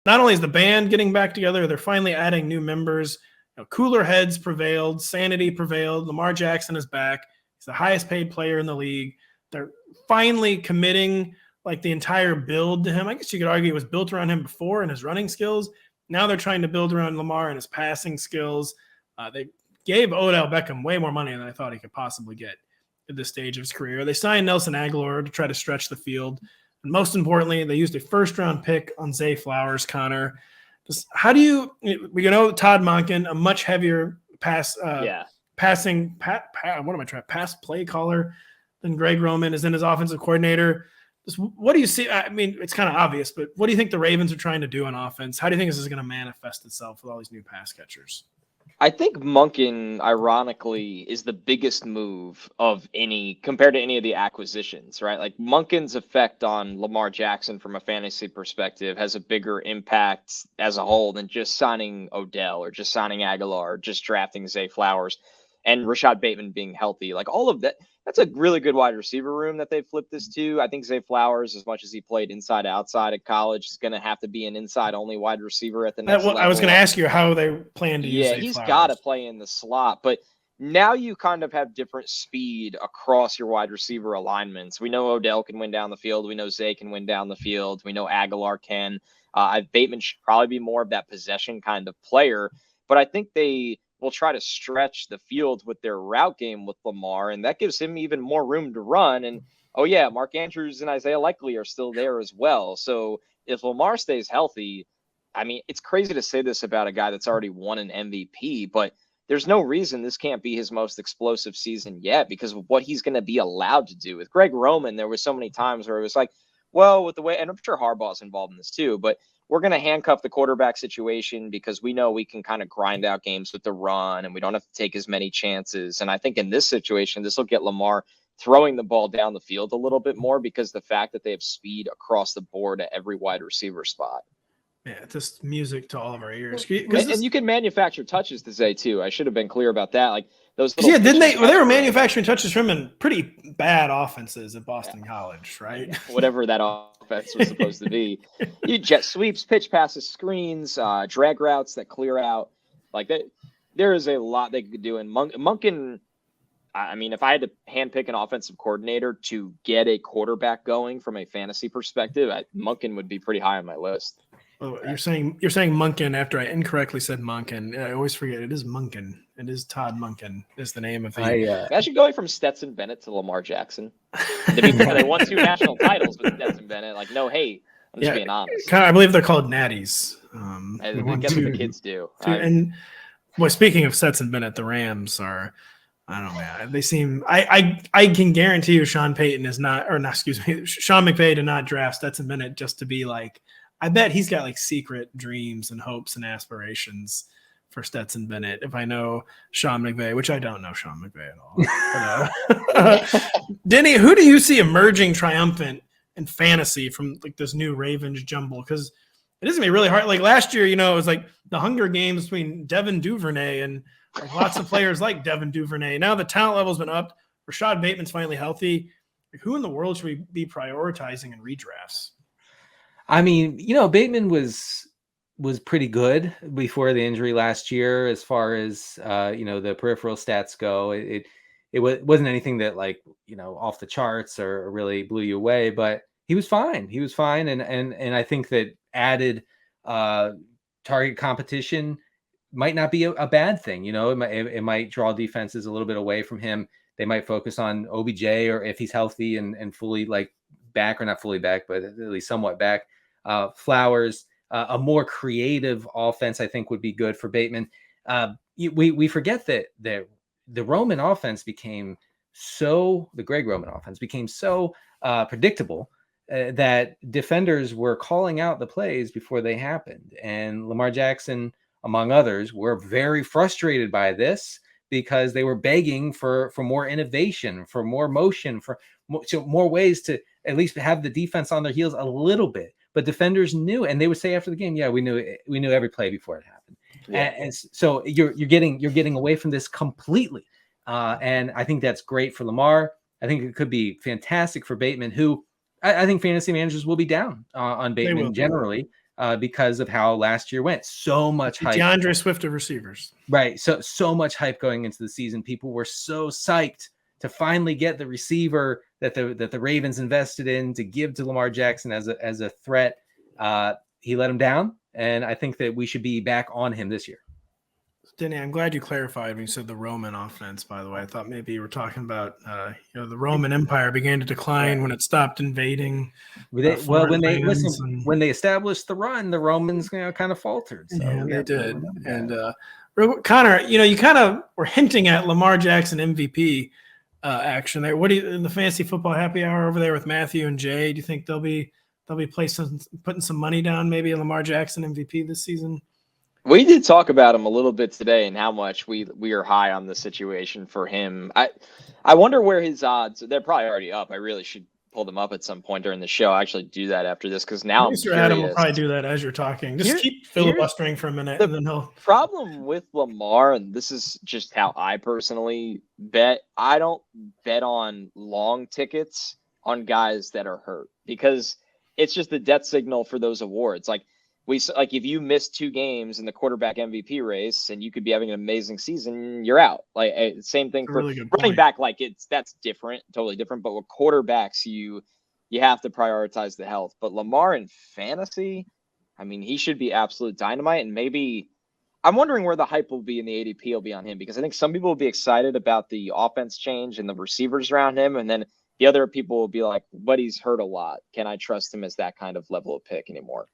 not only is the band getting back together, they're finally adding new members. Cooler heads prevailed, sanity prevailed. Lamar Jackson is back. He's the highest paid player in the league. They're finally committing like the entire build to him. I guess you could argue it was built around him before and his running skills. Now they're trying to build around Lamar and his passing skills. They gave Odell Beckham way more money than I thought he could possibly get at this stage of his career. They signed Nelson Aguilar to try to stretch the field. And most importantly, they used a first-round pick on Zay Flowers, Connor. How do you Todd Monken, a much heavier pass play caller than Greg Roman is in his offensive coordinator. What do you see? I mean, it's kind of obvious, but what do you think the Ravens are trying to do on offense? How do you think this is going to manifest itself with all these new pass catchers? I think Monken, ironically, is the biggest move of any compared to any of the acquisitions, right? Like Monken's effect on Lamar Jackson from a fantasy perspective has a bigger impact as a whole than just signing Odell or just signing Aguilar or just drafting Zay Flowers and Rashad Bateman being healthy. Like all of that, that's a really good wide receiver room that they flipped this to. I think Zay Flowers, as much as he played inside outside at college, is going to have to be an inside only wide receiver at the next level. I was going to ask you how they plan to use Zay Flowers. Yeah, he's got to play in the slot, but now you kind of have different speed across your wide receiver alignments. We know Odell can win down the field. We know Zay can win down the field. We know Aguilar can. Bateman should probably be more of that possession kind of player, but I think they will try to stretch the field with their route game with Lamar, and that gives him even more room to run. And, Mark Andrews and Isaiah Likely are still there as well. So if Lamar stays healthy, I mean, it's crazy to say this about a guy that's already won an MVP, but there's no reason this can't be his most explosive season yet because of what he's going to be allowed to do. With Greg Roman, there was so many times where it was like, well, with the way, and I'm sure Harbaugh's involved in this too, but we're going to handcuff the quarterback situation because we know we can kind of grind out games with the run and we don't have to take as many chances. And I think in this situation, this will get Lamar throwing the ball down the field a little bit more because the fact that they have speed across the board at every wide receiver spot. Yeah, just music to all of our ears. And you can manufacture touches to Zay too. I should have been clear about that. Like those. Didn't they? Well, they were manufacturing touches from in pretty bad offenses at Boston College, right? Whatever that offense was supposed to be. You jet sweeps, pitch passes, screens, drag routes that clear out. Like that, there is a lot they could do. And Monken, I mean, if I had to handpick an offensive coordinator to get a quarterback going from a fantasy perspective, Monken would be pretty high on my list. Oh, you're saying Monken after I incorrectly said Monken. I always forget it is Monken. It is Todd Monken is the name of the. Actually, going from Stetson Bennett to Lamar Jackson. They won 2 national titles with Stetson Bennett. Like, no hate. I'm just being honest. I believe they're called natties. I guess what the kids do. And boy, speaking of Stetson Bennett, the Rams are. I don't know, man. They seem. I can guarantee you, Sean McVay did not draft Stetson Bennett just to be like. I bet he's got like secret dreams and hopes and aspirations for Stetson Bennett. If I know Sean McVay, which I don't know Sean McVay at all. Denny, who do you see emerging triumphant in fantasy from like this new Ravens jumble? Because it is gonna be really hard. Like last year, it was like the Hunger Games between Devin Duvernay and like lots of players like Devin Duvernay. Now the talent level's been upped. Rashad Bateman's finally healthy. Like, who in the world should we be prioritizing in redrafts? I mean, Bateman was pretty good before the injury last year, as far as the peripheral stats go. It wasn't anything that off the charts or really blew you away, but he was fine. He was fine, and I think that added target competition might not be a bad thing. It might draw defenses a little bit away from him. They might focus on OBJ, or if he's healthy and fully back, or not fully back, but at least somewhat back. Flowers, a more creative offense, I think, would be good for Bateman. We forget that the Greg Roman offense became so predictable that defenders were calling out the plays before they happened. And Lamar Jackson, among others, were very frustrated by this because they were begging for more innovation, for more motion, for more ways to at least have the defense on their heels a little bit. But defenders knew, and they would say after the game, "Yeah, we knew every play before it happened." Yeah. And so you're getting away from this completely, and I think that's great for Lamar. I think it could be fantastic for Bateman, who I think fantasy managers will be down on Bateman generally. because of how last year went. So much hype. DeAndre Swift of receivers. Right. So much hype going into the season. People were so psyched to finally get the receiver that the Ravens invested in to give to Lamar Jackson as a threat. He let him down, and I think that we should be back on him this year. Denny, I'm glad you clarified when you said the Roman offense, by the way. I thought maybe you were talking about, the Roman Empire began to decline when it stopped invading. When they established the run, the Romans kind of faltered. So yeah, they did. And Connor, you kind of were hinting at Lamar Jackson MVP action there. What do you in the fantasy football happy hour over there with Matthew and Jay? Do you think they'll be putting some money down maybe in Lamar Jackson MVP this season? We did talk about him a little bit today and how much we are high on the situation for him. I wonder where his odds. They're probably already up. I really should pull them up at some point during the show. I actually do that after this because now Mr. Adam will probably do that as you're talking. Just keep filibustering for a minute, and then he'll. Problem with Lamar, and this is just how I personally bet. I don't bet on long tickets on guys that are hurt because it's just the death signal for those awards. Like if you miss 2 games in the quarterback MVP race and you could be having an amazing season, you're out. Like same thing for running back. Like that's different, totally different. But with quarterbacks, you have to prioritize the health. But Lamar in fantasy, I mean, he should be absolute dynamite. And maybe I'm wondering where the hype will be in the ADP will be on him because I think some people will be excited about the offense change and the receivers around him, and then the other people will be like, "But he's hurt a lot. Can I trust him as that kind of level of pick anymore?"